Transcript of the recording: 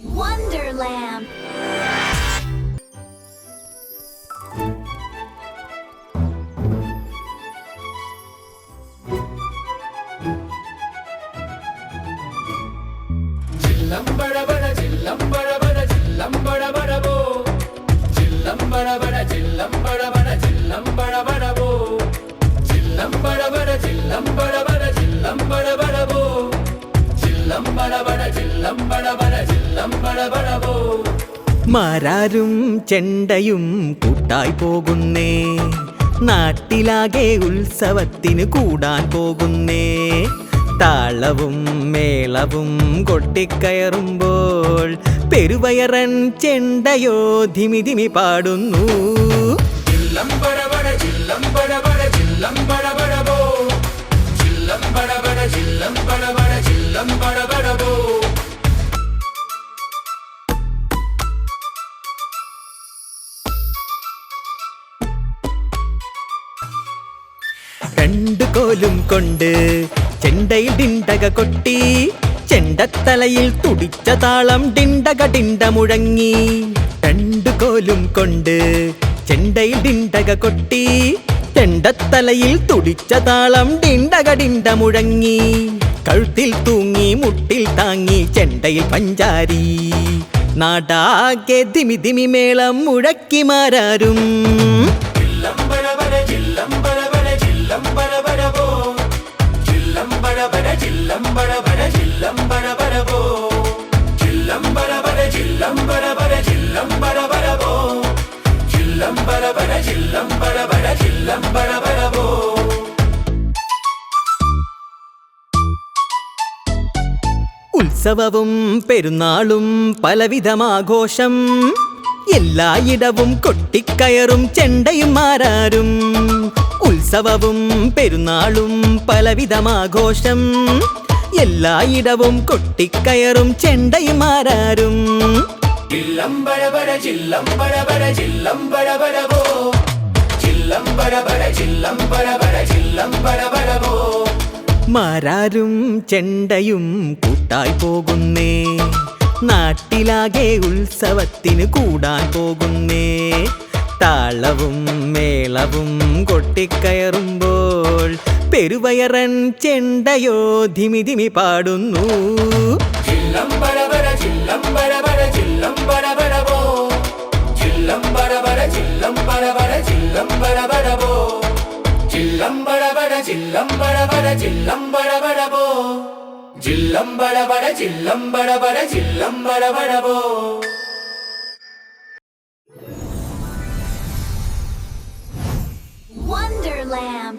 Wonderland. Chillambada chillambada chillambada bo. Chillambada chillambada bo. Chillambada chillambada bo. Chillambada bo. മാരാരും ചെണ്ടയും കൂട്ടായി പോകുന്നേ, നാട്ടിലാകെ ഉത്സവത്തിന് കൂടാൻ പോകുന്നേ. താളവും മേളവും കൊട്ടിക്കയറുമ്പോൾ പെരുവയറൻ ചെണ്ടയോ ധിമി ധിമി പാടുന്നു. രണ്ടു കോലും കൊണ്ട് ചെണ്ടയിൽ ഡിണ്ടക കൊട്ടി, ചെണ്ടത്തലയിൽ തുടിച്ച താളം ഡിണ്ടക ഡിണ്ട മുഴങ്ങി. രണ്ടു കോലും കൊണ്ട് ചെണ്ടയിൽ ഡിണ്ടക കൊട്ടി, ചെണ്ടത്തലയിൽ തുടിച്ച താളം ഡിണ്ടക ഡിണ്ട മുഴങ്ങി. കഴുത്തിൽ തൂങ്ങി മുട്ടിൽ താങ്ങി ചെണ്ടയിൽ പഞ്ചാരി, നാടാകെ ധിമി ധിമി മേളം മുഴക്കി മാരാരും. ഉത്സവവും പെരുന്നാളും പലവിധമാഘോഷം, എല്ലായിടവും കൊട്ടിക്കയറും ചെണ്ടയും മാരാരും. ഉത്സവവും പെരുന്നാളും പലവിധമാഘോഷം, എല്ലായിടവും കൊട്ടിക്കയറും ചെണ്ടയും മാരാരും. മാരാരും ചെണ്ടയും കൂട്ടായി പോകുന്നേ, നാട്ടിലാകെ ഉത്സവത്തിന് കൂടാൻ പോകുന്നേ. താളവും മേളവും കൊട്ടിക്കയറുമ്പോൾ പെരുവയറൻ ചെണ്ടയോ ധിമി ധിമി പാടുന്നു. Wonderland.